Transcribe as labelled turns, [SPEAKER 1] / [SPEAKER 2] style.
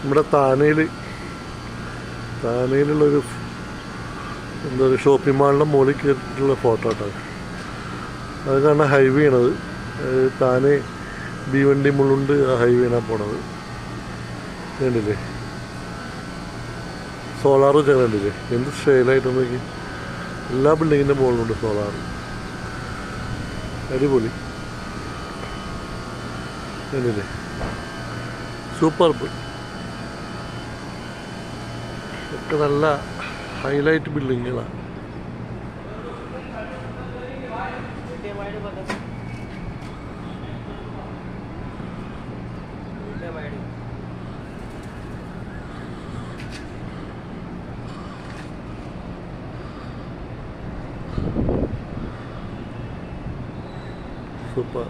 [SPEAKER 1] നമ്മുടെ താനയിലുള്ളൊരു എന്താ പറയുക ഷോപ്പിംഗ് മാളിൻ്റെ മുകളിൽ കയറിയിട്ടുള്ള ഫോട്ടോ കേട്ടോ. അത് കാരണം ഹൈവേ ആണത്. താനെ ഭീവണ്ടി മുള്ളുണ്ട് ആ ഹൈവേനാണ് പോണത്. കണ്ടില്ലേ സോളാർ വെച്ചാൽ കണ്ടില്ലേ എന്ത് സ്റ്റൈലായിട്ട് നോക്കി. എല്ലാ ബിൽഡിങ്ങിൻ്റെ മുകളിലുണ്ട് സോളാർ. അടിപൊളി കണ്ടില്ലേ സൂപ്പർബ്. ഒക്കെ നല്ല ഹൈലൈറ്റ് ബിൽഡിങ്ങുകളാണ്. സൂപ്പർ.